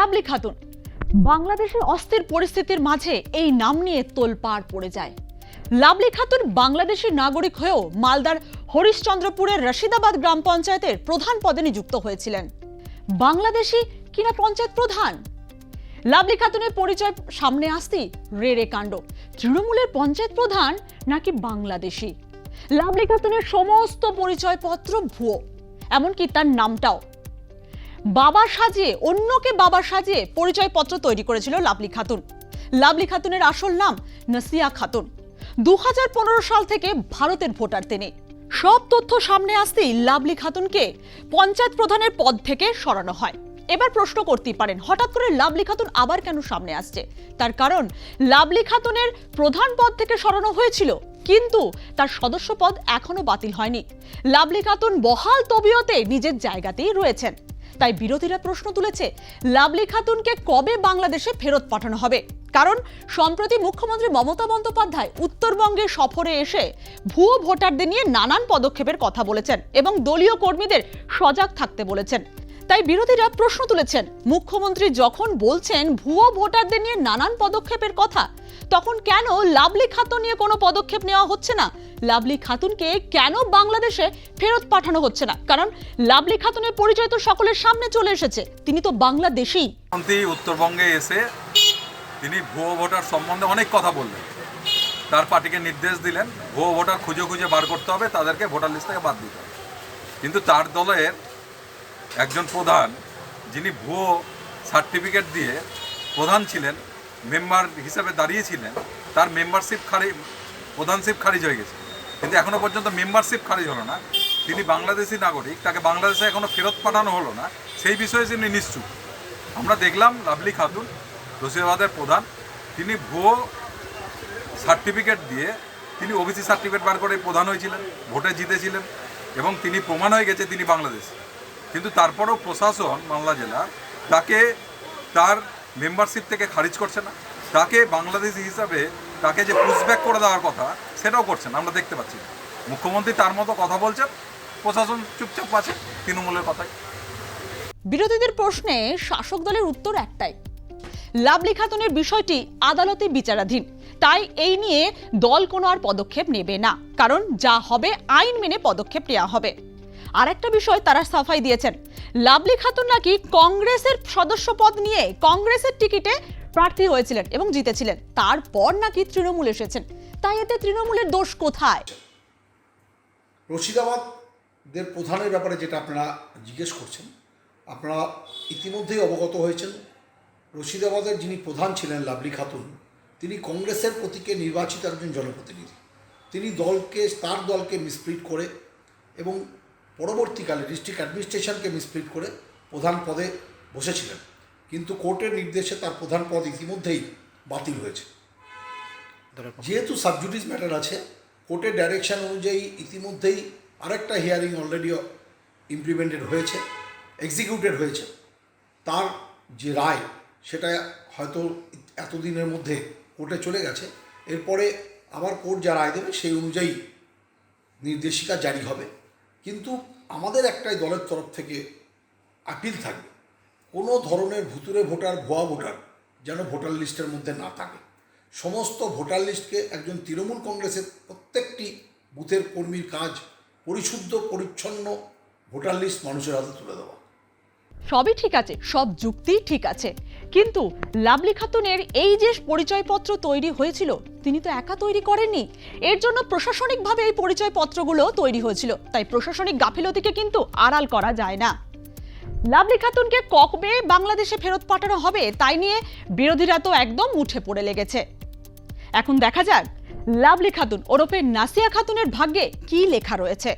Lovely Khatun বাংলাদেশের অস্থির পরিস্থিতির মাঝে এই নাম নিয়ে তোলপাড় পড়ে যায়। লাভলি খাতুন বাংলাদেশের নাগরিক হয়েও মালদার হরিশ্চন্দ্রপুরের রশিদাবাদ গ্রাম পঞ্চায়েতের প্রধান পদে নিযুক্ত হয়েছিলেন। বাংলাদেশি কিনা পঞ্চায়েত প্রধান। লাভলি খাতুনের পরিচয় সামনে আসতেই রেড়ে কাণ্ড। তৃণমূলের পঞ্চায়েত প্রধান নাকি বাংলাদেশি। লাভলি খাতুনের সমস্ত পরিচয়পত্র ভুয়ো, এমনকি তার নামটাও। বাবা সাজিয়ে, অন্যকে বাবা সাজিয়ে পরিচয়পত্র তৈরি করেছিল লাভলি খাতুন। লাভলি খাতুনের আসল নাম নাসিয়া খাতুন। 2015 সাল থেকে ভারতের ভোটার তিনি। সব তথ্য সামনে আসতেই লাভলি খাতুনকে পঞ্চায়েত প্রধানের পদ থেকে সরানো হয়। এবার প্রশ্ন করতেই পারেন, হঠাৎ করে লাভলি খাতুন আবার কেন সামনে আসছে? তার কারণ লাভলি খাতুনের প্রধান পদ থেকে সরানো হয়েছিল, কিন্তু তার সদস্য পদ এখনো বাতিল হয়নি। লাভলি খাতুন বহাল তবিয়তে নিজের জায়গাতেই রয়েছেন। তাই বিরোধীরা প্রশ্ন তুলেছে, লাভলি খাতুনকে কবে বাংলাদেশে ফেরত পাঠানো হবে? কারণ সম্প্রতি মুখ্যমন্ত্রী মমতা বন্দ্যোপাধ্যায় উত্তরবঙ্গে সফরে এসে ভুয়ো ভোটারদের নিয়ে নানান পদক্ষেপের কথা বলেছেন এবং দলীয় কর্মীদের সজাগ থাকতে বলেছেন। তাই বিরোধীরা প্রশ্ন তুলেছেন, মুখ্যমন্ত্রী যখন বলছেন ভুয়ো ভোটারদের নিয়ে নানান পদক্ষেপের কথা, তখন কেন লাভলি খাতুন নিয়ে কোনো পদক্ষেপ নেওয়া হচ্ছে না? লাভলি খাতুনকে কেন বাংলাদেশে ফেরত পাঠানো হচ্ছে না? কারণ লাভলি খাতুনের পরিচয় তো সকলের সামনে চলে এসেছে, তিনি তো বাংলাদেশী। উত্তরবঙ্গে এসে তিনি ভুয়ো ভোটার সম্বন্ধে অনেক কথা বললেন। তার পার্টিকে নির্দেশ দিলেন ভুয়ো ভোটার খুঁজে খুঁজে বার করতে হবে, তাদেরকে ভোটার লিস্ট থেকে বাদ দিতে হবে। কিন্তু তার দলের একজন প্রধান, যিনি ভুয়ো সার্টিফিকেট দিয়ে প্রধান ছিলেন, মেম্বার হিসাবে দাঁড়িয়েছিলেন, তার মেম্বারশিপ প্রধানশিপ খারিজ হয়ে গেছে। কিন্তু এখনও পর্যন্ত মেম্বারশিপ খারিজ হলো না। তিনি বাংলাদেশি নাগরিক, তাকে বাংলাদেশে এখনও ফেরত পাঠানো হলো না, সেই বিষয়ে তিনি নিশ্চুপ। আমরা দেখলাম লাভলি খাতুন রশিদাবাদের প্রধান, তিনি ভুয়ো সার্টিফিকেট দিয়ে তিনি ওবিসি সার্টিফিকেট বার করে প্রধান হয়েছিলেন, ভোটে জিতেছিলেন এবং তিনি প্রমাণ হয়ে গেছে তিনি বাংলাদেশি। কিন্তু তারপরেও প্রশাসন মালদা জেলা তাকে তার মেম্বারশিপ থেকে খারিজ করছে না। তাকে বাংলাদেশি হিসাবে তাকে যে পুশব্যাক করে দেওয়ার কথা সেটাও করছেন, আমরা দেখতে পাচ্ছি। মুখ্যমন্ত্রী তার মতো কথা বলছেন, প্রশাসন চুপচাপ আছে তৃণমূলের কথায়। বিরোধীদের প্রশ্নে শাসক দলের উত্তর একটাই, লাভলি খাতুনের বিষয়টি আদালতে বিচারাধীন, তাই এই নিয়ে দল কোনো আর পদক্ষেপ নেবে না। কারণ যা হবে আইন মেনে পদক্ষেপ নেওয়া হবে। আর একটা বিষয় তারা সাফাই দিয়েছেন, লাভলি খাতুন নাকি কংগ্রেসের সদস্য পদ নিয়ে কংগ্রেসের টিকিটে প্রার্থী হয়েছিলেন এবং জিতেছিলেন, তারপর নাকি তৃণমূল এসেছেন। তাই এতে তৃণমূলের দোষ কোথায়? রশিদাবাদের প্রধানের ব্যাপারে যেটা আপনারা জিজ্ঞেস করছেন, আপনারা ইতিমধ্যেই অবগত হয়েছেন, রশিদাবাদের যিনি প্রধান ছিলেন লাভলি খাতুন, তিনি কংগ্রেসের প্রতীকে নির্বাচিত একজন জনপ্রতিনিধি। তিনি তার দলকে মিসপ্রিট করে এবং পরবর্তীকালে ডিস্ট্রিক্ট অ্যাডমিনিস্ট্রেশনকে মিসপ্রিট করে প্রধান পদে বসেছিলেন। কিন্তু কোর্টের নির্দেশে তার প্রধান পদ ইতিমধ্যেই বাতিল হয়েছে। যেহেতু সাবজুডিস ম্যাটার আছে, কোর্টের ডাইরেকশন অনুযায়ী ইতিমধ্যেই আরেকটা হিয়ারিং অলরেডি ইমপ্লিমেন্টেড হয়েছে, এক্সিকিউটেড হয়েছে। তার যে রায় সেটা হয়তো এতদিনের মধ্যে কোর্টে চলে গেছে। এরপরে আবার কোর্ট যা রায় দেবে সেই অনুযায়ী নির্দেশিকা জারি হবে। কিন্তু আমাদের একটাই দলের তরফ থেকে আপিল থাকবে, কোনো ধরনের ভুতুরে ভোটার, ভুয়া ভোটার যেন ভোটার লিস্টের মধ্যে না থাকে। সমস্ত ভোটার লিস্টকে একজন তৃণমূল কংগ্রেসের প্রত্যেকটি বুথের কর্মীর কাজ পরিশুদ্ধ পরিচ্ছন্ন ভোটার লিস্ট মানুষের হাতে তুলে দেওয়া। সবই ঠিক আছে, সব যুক্তি ঠিক আছে, কিন্তু লাভলি খাতুনের এই যে পরিচয়পত্র তৈরি হয়েছিল, তিনি তো একা তৈরি করেননি। এর জন্য প্রশাসনিকভাবে এই পরিচয়পত্রগুলো তৈরি হয়েছিল। তাই প্রশাসনিক গাফিলতিকে কিন্তু আড়াল করা যায় না। লাভলি খাতুনকে কবে বাংলাদেশে ফেরত পাঠানো হবে তাই নিয়ে বিরোধীরা তো একদম উঠে পড়ে লেগেছে। এখন দেখা যাক লাভলি খাতুন ওরফে নাসিয়া খাতুনের ভাগ্যে কি লেখা রয়েছে।